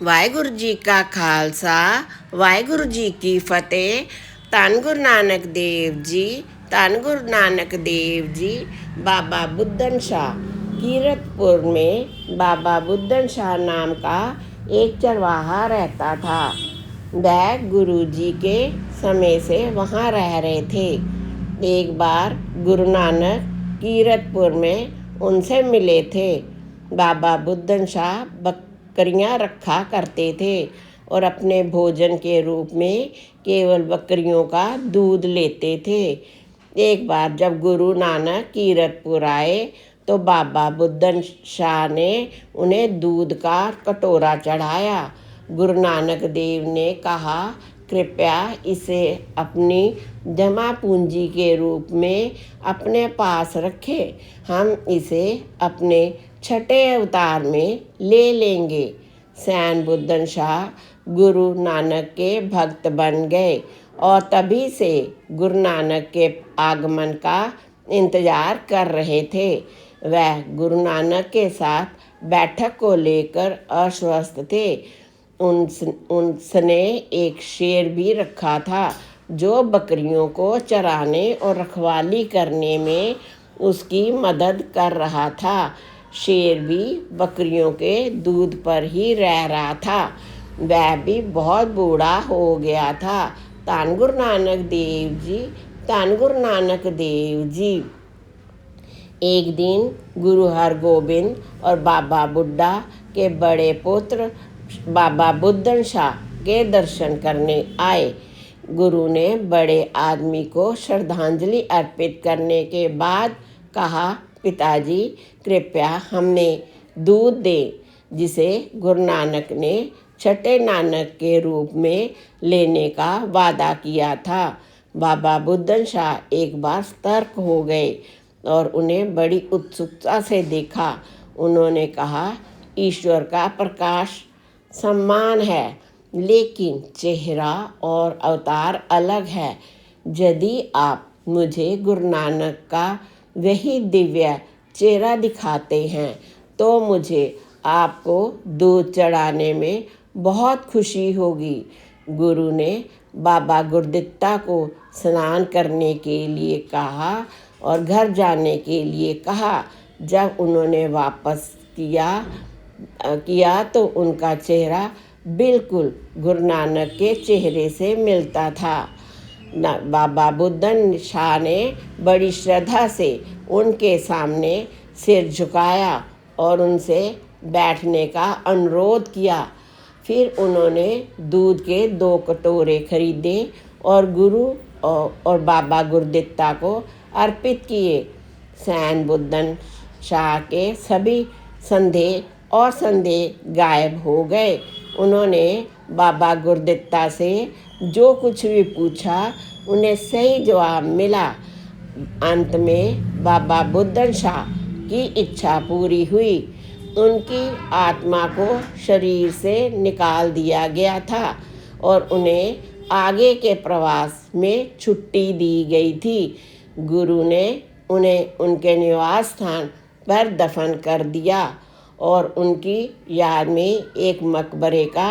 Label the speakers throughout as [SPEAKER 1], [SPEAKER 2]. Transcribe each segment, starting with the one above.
[SPEAKER 1] ਵਾਹਿਗੁਰੂ ਜੀ ਕਾ ਖਾਲਸਾ ਵਾਹਿਗੁਰੂ ਜੀ ਕੀ ਫਤਿਹ। ਧੰਨ ਗੁਰੂ ਨਾਨਕ ਦੇव जी, धन गुरु नानक देव जी। बाबा बुद्धन शाह। कीरतपुर में बाबा बुद्धन शाह नाम का एक चरवाहा रहता था। वह गुरु जी के समय से वहाँ रह रहे थे। एक बार गुरु नानक कीरतपुर में उनसे मिले थे। बाबा बुद्धन शाह बकरियां रखा करते थे और अपने भोजन के रूप में केवल बकरियों का दूध लेते थे। एक बार जब गुरु नानक कीरतपुर आए तो बाबा बुद्धन शाह ने उन्हें दूध का कटोरा चढ़ाया। गुरु नानक देव ने कहा, कृपया इसे अपनी जमा पूंजी के रूप में अपने पास रखें। हम इसे अपने छठे अवतार में ले लेंगे। सैन बुद्धन शाह गुरु नानक के भक्त बन गए और तभी से गुरु नानक के आगमन का इंतजार कर रहे थे। वह गुरु नानक के साथ बैठक को लेकर अस्वस्थ थे। उसने एक शेर भी रखा था जो बकरियों को चराने और रखवाली करने में उसकी मदद कर रहा था। शेर भी बकरियों के दूध पर ही रह रहा था। वह भी बहुत बूढ़ा हो गया था। धन गुरु नानक देव जी, धन गुरु नानक देव जी। एक दिन गुरु हरगोबिंद और बाबा बुड्ढा के बड़े पुत्र बाबा बुद्धन शाह के दर्शन करने आए। गुरु ने बड़े आदमी को श्रद्धांजलि अर्पित करने के बाद कहा, पिताजी कृपया हमें दूध दें, जिसे गुरु नानक ने छठे नानक के रूप में लेने का वादा किया था। बाबा बुद्धन शाह एक बार सतर्क हो गए और उन्हें बड़ी उत्सुकता से देखा। उन्होंने कहा, ईश्वर का प्रकाश समान है, लेकिन चेहरा और अवतार अलग है। यदि आप मुझे गुरु नानक का वही दिव्य चेहरा दिखाते हैं तो मुझे आपको दूध चढ़ाने में बहुत खुशी होगी। गुरु ने बाबा गुरदित्ता को स्नान करने के लिए कहा और घर जाने के लिए कहा। जब उन्होंने वापस किया तो उनका चेहरा बिल्कुल गुरु नानक के चेहरे से मिलता था। बाबा बुद्धन शाह ने बड़ी श्रद्धा से उनके सामने सिर झुकाया और उनसे बैठने का अनुरोध किया। फिर उन्होंने दूध के 2 कटोरे खरीदे और गुरु और बाबा गुरदित्ता को अर्पित किए। सैन बुद्धन शाह के सभी संदेह गायब हो गए। उन्होंने बाबा गुरदित्ता से जो कुछ भी पूछा उन्हें सही जवाब मिला। अंत में बाबा बुद्धन शाह की इच्छा पूरी हुई। उनकी आत्मा को शरीर से निकाल दिया गया था और उन्हें आगे के प्रवास में छुट्टी दी गई थी। गुरु ने उन्हें उनके निवास स्थान पर दफन कर दिया और उनकी याद में एक मकबरे का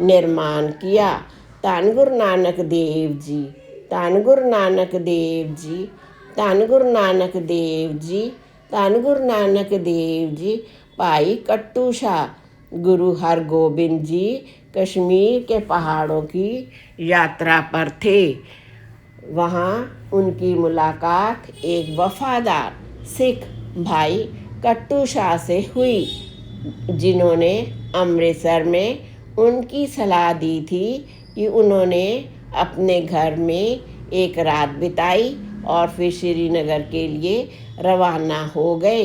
[SPEAKER 1] निर्माण किया। धन गुरु नानक देव जी, धन गुरु नानक देव जी, धन गुरु नानक देव जी, धन गुरु नानक देव जी। भाई कट्टू शाह गुरु हरगोबिंद जी कश्मीर के पहाड़ों की यात्रा पर थे। वहाँ उनकी मुलाकात एक वफादार सिख भाई कट्टू शाह से हुई, जिन्होंने अमृतसर में उनकी सलाह दी थी कि उन्होंने अपने घर में एक रात बिताई और फिर श्रीनगर के लिए रवाना हो गए,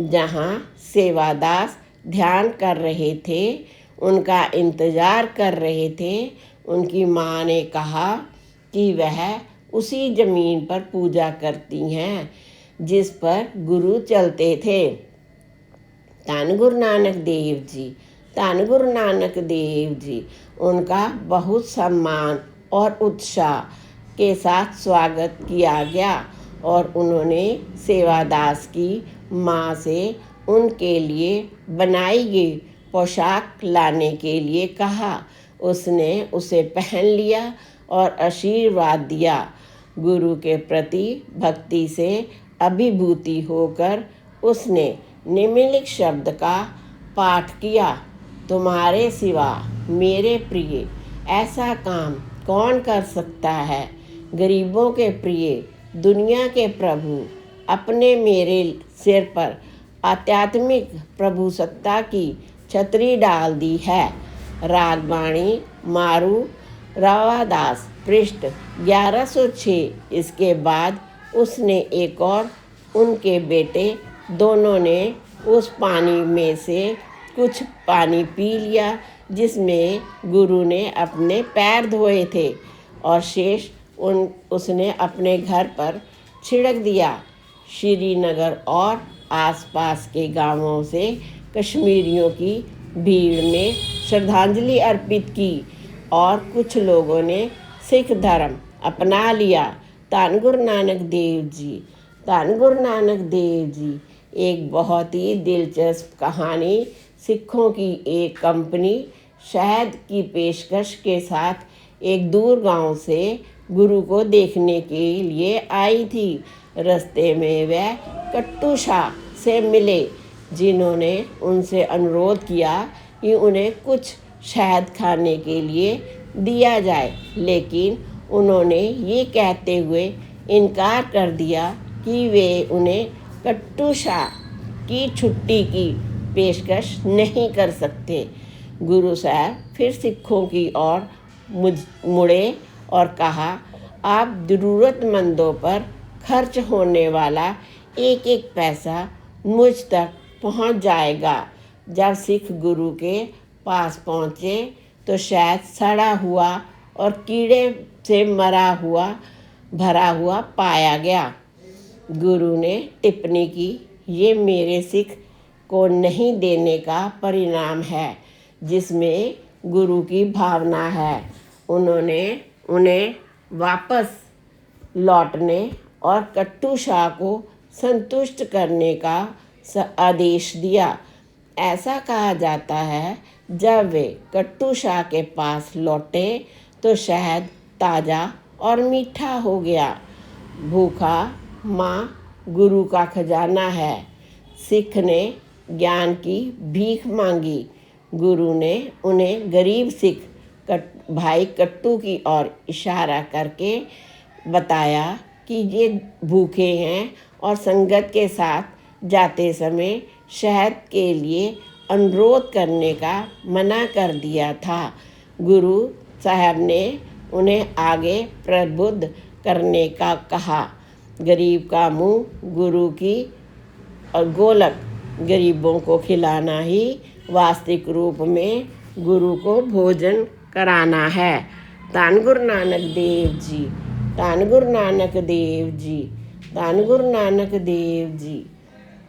[SPEAKER 1] जहाँ सेवादास ध्यान कर रहे थे, उनका इंतज़ार कर रहे थे। उनकी माँ ने कहा कि वह उसी ज़मीन पर पूजा करती हैं जिस पर गुरु चलते थे। धन गुरु नानक देव जी, धन गुरु नानक देव जी। उनका बहुत सम्मान और उत्साह के साथ स्वागत किया गया और उन्होंने सेवादास की माँ से उनके लिए बनाई गई पोशाक लाने के लिए कहा। उसने उसे पहन लिया और आशीर्वाद दिया। गुरु के प्रति भक्ति से अभिभूति होकर उसने निम्नलिखित शब्द का पाठ किया। तुम्हारे सिवा मेरे प्रिय ऐसा काम कौन कर सकता है। गरीबों के प्रिय, दुनिया के प्रभु, अपने मेरे सिर पर आध्यात्मिक प्रभुसत्ता की छतरी डाल दी है। रागबाणी मारू रावादास, पृष्ठ 1106। इसके बाद उसने एक और उनके बेटे दोनों ने उस पानी में से कुछ पानी पी लिया जिसमें गुरु ने अपने पैर धोए थे, और शेष उसने अपने घर पर छिड़क दिया। श्रीनगर और आसपास के गांवों से कश्मीरियों की भीड़ में श्रद्धांजलि अर्पित की और कुछ लोगों ने सिख धर्म अपना लिया। धन गुरु नानक देव जी, धन गुरु नानक देव जी। एक बहुत ही दिलचस्प कहानी। सिखों की एक कंपनी शहद की पेशकश के साथ एक दूर गांव से गुरु को देखने के लिए आई थी। रास्ते में वह कट्टू शाह से मिले, जिन्होंने उनसे अनुरोध किया कि उन्हें कुछ शहद खाने के लिए दिया जाए, लेकिन उन्होंने ये कहते हुए इनकार कर दिया कि वे उन्हें कट्टू शाह की छुट्टी की पेशकश नहीं कर सकते। गुरु साहब फिर सिखों की ओर मुड़े और कहा, आप ज़रूरतमंदों पर खर्च होने वाला एक एक पैसा मुझ तक पहुंच जाएगा। जब सिख गुरु के पास पहुँचे तो शायद सड़ा हुआ और कीड़े से भरा हुआ पाया गया। गुरु ने टिप्पणी की, ये मेरे सिख को नहीं देने का परिणाम है जिसमें गुरु की भावना है। उन्होंने उन्हें वापस लौटने और कट्टू शाह को संतुष्ट करने का आदेश दिया। ऐसा कहा जाता है, जब वे कट्टू शाह के पास लौटे तो शहद ताज़ा और मीठा हो गया। भूखा माँ गुरु का खजाना है। सिख ने ज्ञान की भीख मांगी। गुरु ने उन्हें गरीब सिख भाई कट्टू की ओर इशारा करके बताया कि ये भूखे हैं और संगत के साथ जाते समय शहद के लिए अनुरोध करने का मना कर दिया था। गुरु साहब ने उन्हें आगे प्रबुद्ध करने का कहा। गरीब का मुंह गुरु की और गोलक, गरीबों को खिलाना ही वास्तविक रूप में गुरु को भोजन कराना है। धन गुरु नानक देव जी, धन गुरु नानक देव जी, धन गुरु नानक देव जी,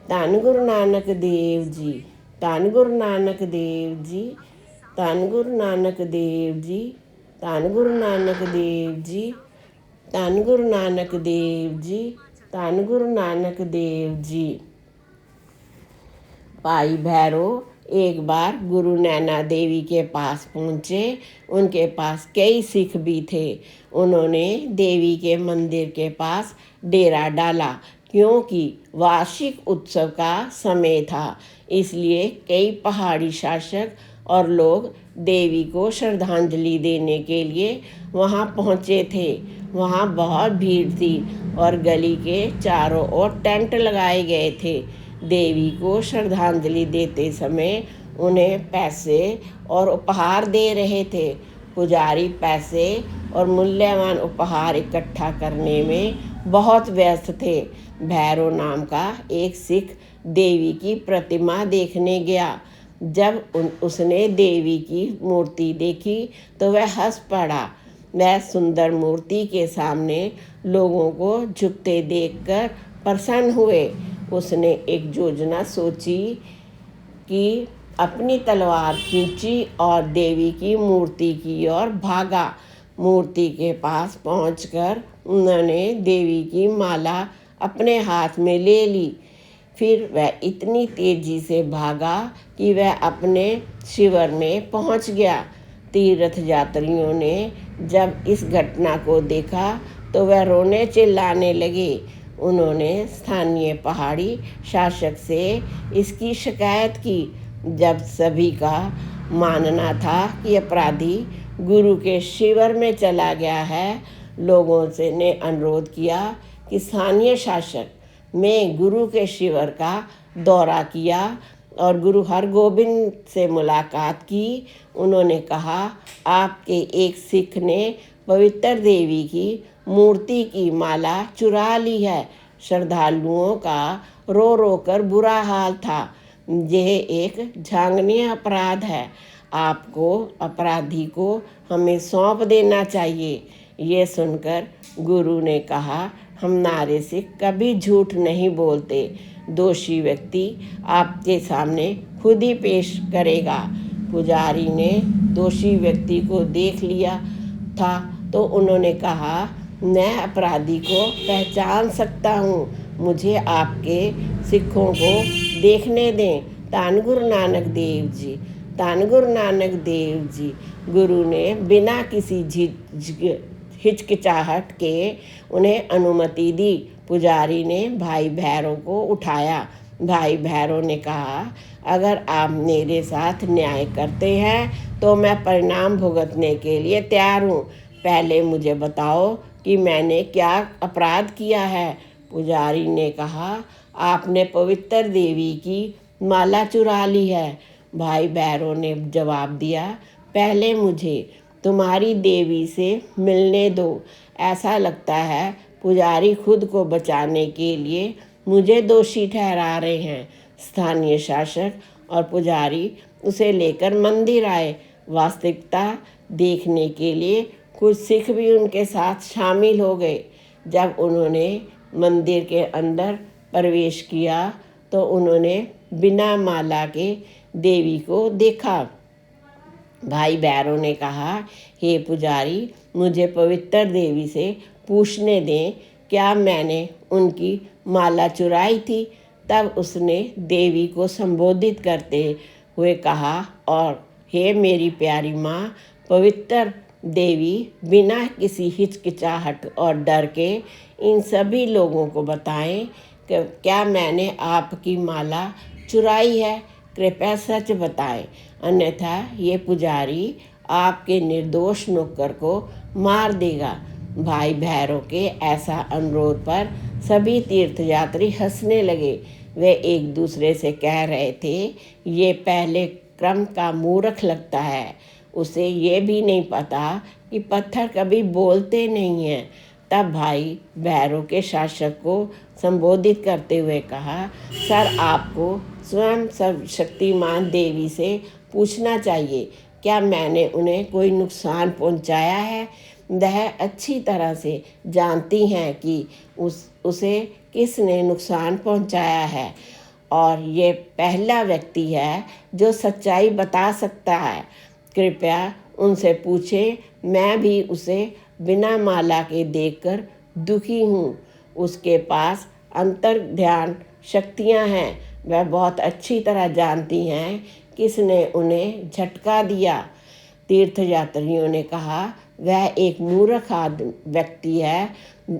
[SPEAKER 1] धन गुरु नानक देव जी, धन गुरु नानक देव जी, धन गुरु नानक देव जी, धन गुरु नानक देव जी, धन गुरु नानक देव जी, धन गुरु नानक देव जी। भाई भैरो एक बार गुरु नैना देवी के पास पहुँचे। उनके पास कई सिख भी थे। उन्होंने देवी के मंदिर के पास डेरा डाला, क्योंकि वार्षिक उत्सव का समय था। इसलिए कई पहाड़ी शासक और लोग देवी को श्रद्धांजलि देने के लिए वहां पहुंचे थे। वहां बहुत भीड़ थी और गली के चारों ओर टेंट लगाए गए थे। देवी को श्रद्धांजलि देते समय उन्हें पैसे और उपहार दे रहे थे। पुजारी पैसे और मूल्यवान उपहार इकट्ठा करने में बहुत व्यस्त थे। भैरव नाम का एक सिख देवी की प्रतिमा देखने गया। जब उसने देवी की मूर्ति देखी तो वह हंस पड़ा। वह सुंदर मूर्ति के सामने लोगों को झुकते देखकर प्रसन्न हुए। उसने एक योजना सोची कि अपनी तलवार खींची और देवी की मूर्ति की ओर भागा। मूर्ति के पास पहुंचकर उन्होंने देवी की माला अपने हाथ में ले ली। फिर वह इतनी तेजी से भागा कि वह अपने शिविर में पहुंच गया। तीर्थ यात्रियों ने जब इस घटना को देखा तो वह रोने चिल्लाने लगे। उन्होंने स्थानीय पहाड़ी शासक से इसकी शिकायत की। जब सभी का मानना था कि अपराधी गुरु के शिविर में चला गया है, लोगों से ने अनुरोध किया कि स्थानीय शासक में गुरु के शिविर का दौरा किया और गुरु हरगोबिंद से मुलाकात की। उन्होंने कहा, आपके एक सिख ने पवित्र देवी की मूर्ति की माला चुरा ली है। श्रद्धालुओं का रो रो कर बुरा हाल था। यह एक झांगनीय अपराध है। आपको अपराधी को हमें सौंप देना चाहिए। ये सुनकर गुरु ने कहा, हम नारे सिख कभी झूठ नहीं बोलते। दोषी व्यक्ति आपके सामने खुद ही पेश करेगा। पुजारी ने दोषी व्यक्ति को देख लिया था तो उन्होंने कहा, मैं अपराधी को पहचान सकता हूँ, मुझे आपके सिखों को देखने दें। धन गुरु नानक देव जी, धन गुरु नानक देव जी। गुरु ने बिना किसी हिचकिचाहट के उन्हें अनुमति दी। पुजारी ने भाई भैरव को उठाया। भाई भैरव ने कहा, अगर आप मेरे साथ न्याय करते हैं तो मैं परिणाम भुगतने के लिए तैयार हूँ। पहले मुझे बताओ कि मैंने क्या अपराध किया है। पुजारी ने कहा, आपने पवित्र देवी की माला चुरा ली है। भाई भैरव ने जवाब दिया, पहले मुझे तुम्हारी देवी से मिलने दो। ऐसा लगता है पुजारी खुद को बचाने के लिए मुझे दोषी ठहरा रहे हैं। स्थानीय शासक और पुजारी उसे लेकर मंदिर आए। वास्तविकता देखने के लिए कुछ सिख भी उनके साथ शामिल हो गए। जब उन्होंने मंदिर के अंदर प्रवेश किया तो उन्होंने बिना माला के देवी को देखा। भाई भैरव ने कहा, हे पुजारी, मुझे पवित्र देवी से पूछने दें, क्या मैंने उनकी माला चुराई थी। तब उसने देवी को संबोधित करते हुए कहा, और हे मेरी प्यारी माँ, पवित्र देवी, बिना किसी हिचकिचाहट और डर के इन सभी लोगों को बताएं कि क्या मैंने आपकी माला चुराई है। कृपया सच बताएं, अन्यथा ये पुजारी आपके निर्दोष नौकर को मार देगा। भाई भैरव के ऐसा अनुरोध पर सभी तीर्थयात्री हंसने लगे। वे एक दूसरे से कह रहे थे, ये पहले क्रम का मूर्ख लगता है, उसे ये भी नहीं पता कि पत्थर कभी बोलते नहीं हैं। तब भाई भैरव के शासक को संबोधित करते हुए कहा, सर, आपको स्वयं सर्वशक्तिमान देवी से पूछना चाहिए, क्या मैंने उन्हें कोई नुकसान पहुंचाया है। वह अच्छी तरह से जानती हैं कि उसे किसने नुकसान पहुंचाया है, और ये पहला व्यक्ति है जो सच्चाई बता सकता है। कृपया उनसे पूछें, मैं भी उसे बिना माला के देखकर दुखी हूँ। उसके पास अंतर ध्यान शक्तियाँ हैं। वह बहुत अच्छी तरह जानती हैं किसने उन्हें झटका दिया। तीर्थयात्रियों ने कहा, वह एक मूर्ख व्यक्ति है,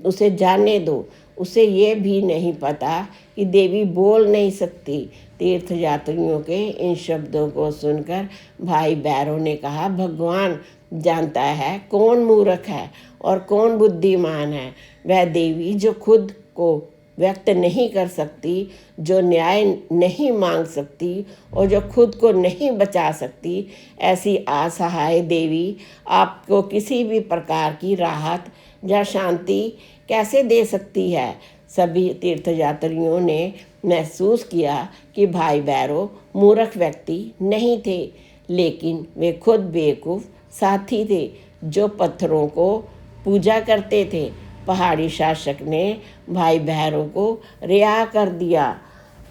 [SPEAKER 1] उसे जाने दो। उसे ये भी नहीं पता कि देवी बोल नहीं सकती। तीर्थयात्रियों के इन शब्दों को सुनकर भाई भैरव ने कहा, भगवान जानता है कौन मूर्ख है और कौन बुद्धिमान है। वह देवी जो खुद को व्यक्त नहीं कर सकती, जो न्याय नहीं मांग सकती और जो खुद को नहीं बचा सकती, ऐसी असहाय देवी आपको किसी भी प्रकार की राहत या शांति कैसे दे सकती है। सभी तीर्थयात्रियों ने महसूस किया कि भाई भैरव मूर्ख व्यक्ति नहीं थे, लेकिन वे खुद बेवकूफ़ साथी थे जो पत्थरों को पूजा करते थे। पहाड़ी शासक ने भाई भैरव को रिहा कर दिया।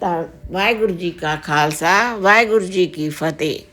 [SPEAKER 1] वाहिगुरु जी का खालसा, वाहिगुरु जी की फतेह।